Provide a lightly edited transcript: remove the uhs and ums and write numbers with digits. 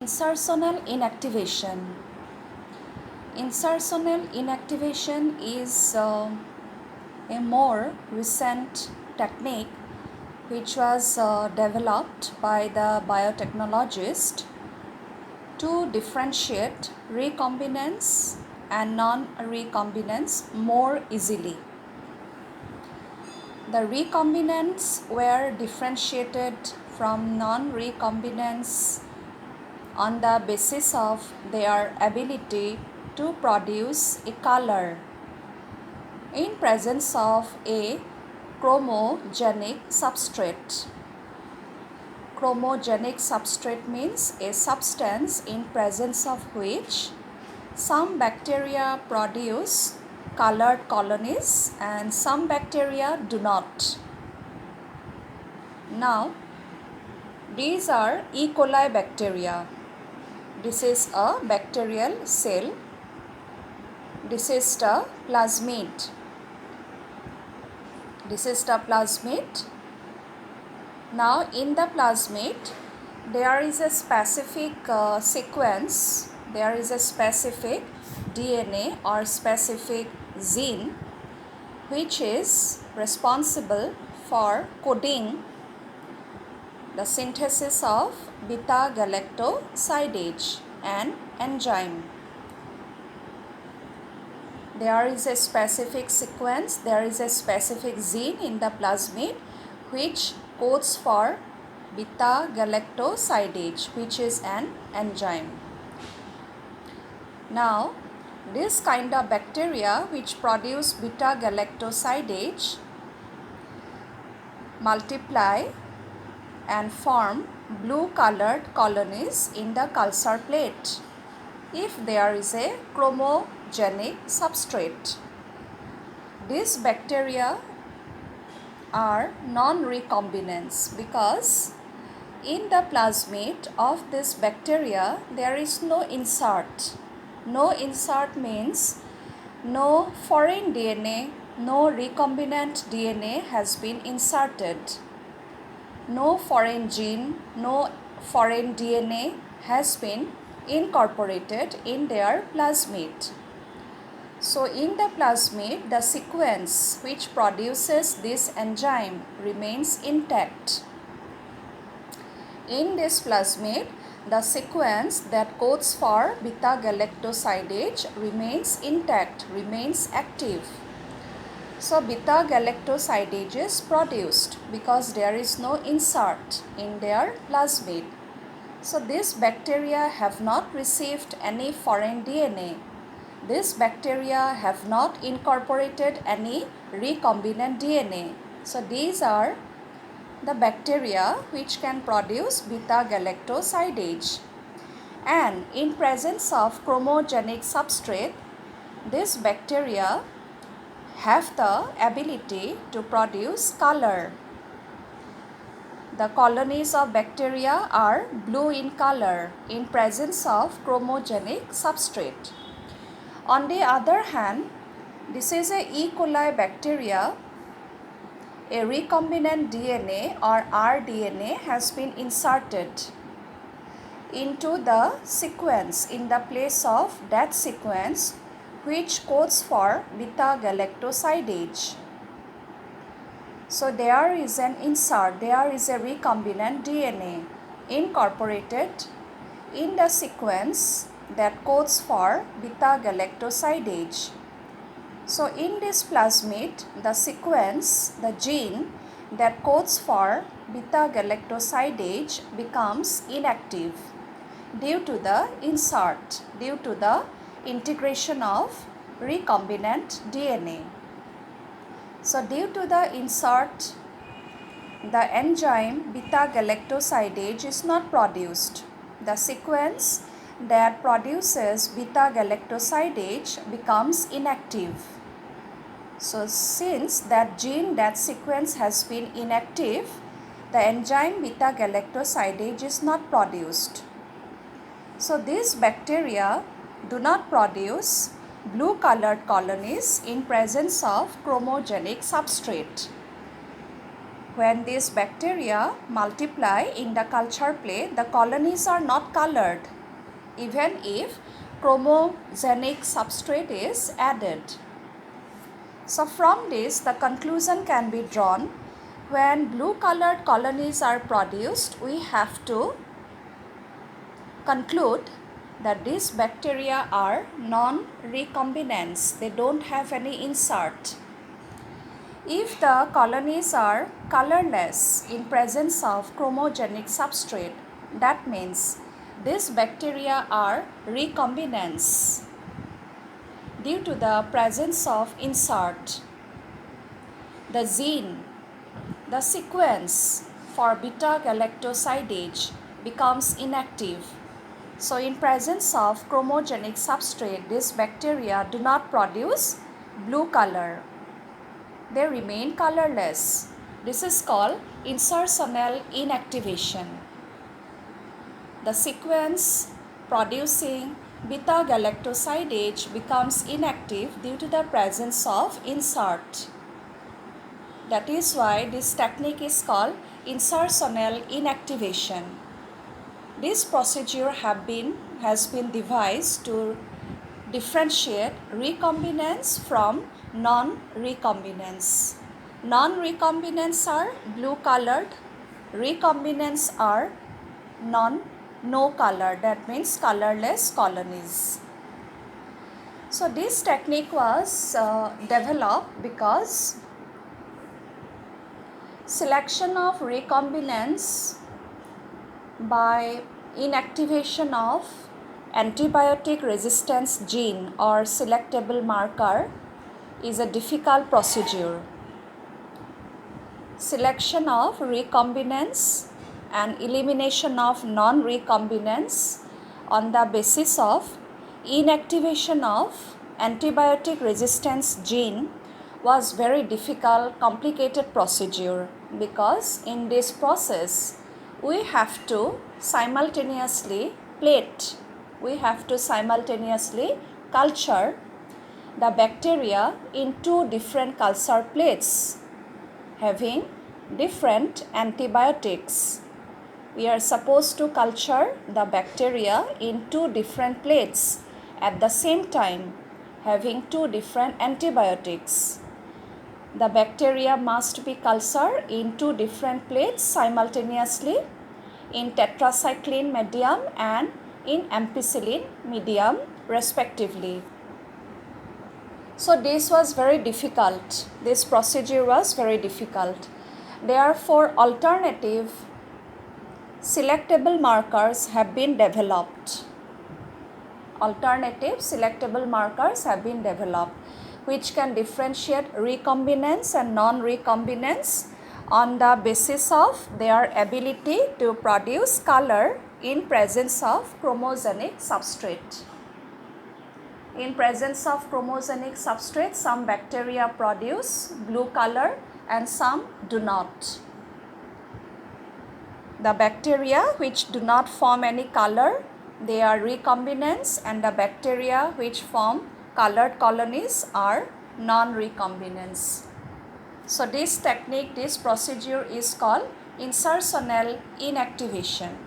Insertional inactivation. Insertional inactivation is a more recent technique which was developed by the biotechnologist to differentiate recombinants and non-recombinants more easily. The recombinants were differentiated from non-recombinants on the basis of their ability to produce a color in presence of a chromogenic substrate. Chromogenic substrate means a substance in presence of which some bacteria produce colored colonies and some bacteria do not. Now, these are E. coli bacteria. This is a bacterial cell. This is the plasmid. This is the plasmid. Now in the plasmid there is a specific sequence. There is a specific DNA or specific gene which is responsible for coding the synthesis of beta-galactosidase, an enzyme. There is a specific sequence, there is a specific gene in the plasmid which codes for beta-galactosidase, which is an enzyme. Now, this kind of bacteria which produce beta-galactosidase multiply and form blue colored colonies in the culture plate if there is a chromogenic substrate. These bacteria are non-recombinants because in the plasmid of this bacteria there is no insert. No insert means no foreign DNA, no recombinant DNA has been inserted. No foreign gene, no foreign DNA has been incorporated in their plasmid. So in the plasmid, the sequence which produces this enzyme remains intact. In this plasmid, the sequence that codes for beta-galactosidase remains intact, remains active. So beta-galactosidase is produced because there is no insert in their plasmid. So these bacteria have not received any foreign DNA. These bacteria have not incorporated any recombinant DNA. So these are the bacteria which can produce beta-galactosidase. And in presence of chromogenic substrate, these bacteria have the ability to produce color. The colonies of bacteria are blue in color in presence of chromogenic substrate. On the other hand, this is a E. coli bacteria. A recombinant DNA or rDNA has been inserted into the sequence in the place of that sequence which codes for beta-galactosidase. So there is an insert, there is a recombinant DNA incorporated in the sequence that codes for beta-galactosidase. So in this plasmid, the sequence, the gene that codes for beta-galactosidase becomes inactive due to the insert, due to the integration of recombinant DNA. So due to the insert, the enzyme beta-galactosidase is not produced. The sequence that produces beta-galactosidase becomes inactive. So since that gene, that sequence has been inactive, the enzyme beta-galactosidase is not produced. So these bacteria do not produce blue colored colonies in presence of chromogenic substrate. when these bacteria multiply in the culture plate, the colonies are not colored, even if chromogenic substrate is added. So from this, the conclusion can be drawn. When blue colored colonies are produced, we have to conclude that these bacteria are non-recombinants. They don't have any insert. If the colonies are colorless in presence of chromogenic substrate, that means these bacteria are recombinants due to the presence of insert. The gene, the sequence for beta-galactosidase becomes inactive. So in presence of chromogenic substrate, these bacteria do not produce blue color. They remain colorless. This is called insertional inactivation. The sequence producing beta-galactosidase becomes inactive due to the presence of insert. That is why this technique is called insertional inactivation. This procedure has been devised to differentiate recombinants from non-recombinants. Non-recombinants are blue colored, recombinants are no color, that means colorless colonies. So this technique was developed because selection of recombinants by inactivation of antibiotic resistance gene or selectable marker is a difficult procedure. Selection of recombinants and elimination of non-recombinants on the basis of inactivation of antibiotic resistance gene was very difficult, complicated procedure, because in this process we have to simultaneously culture the bacteria in two different culture plates having different antibiotics. We are supposed to culture the bacteria in two different plates at the same time having two different antibiotics. The bacteria must be cultured in two different plates simultaneously in tetracycline medium and in ampicillin medium respectively. So this was very difficult. This procedure was very difficult. Therefore, alternative selectable markers have been developed. Which can differentiate recombinants and non-recombinants on the basis of their ability to produce color in presence of chromogenic substrate. In presence of chromogenic substrate, some bacteria produce blue color and some do not. The bacteria which do not form any color, they are recombinants, and the bacteria which form colored colonies are non-recombinants. So this procedure is called insertional inactivation.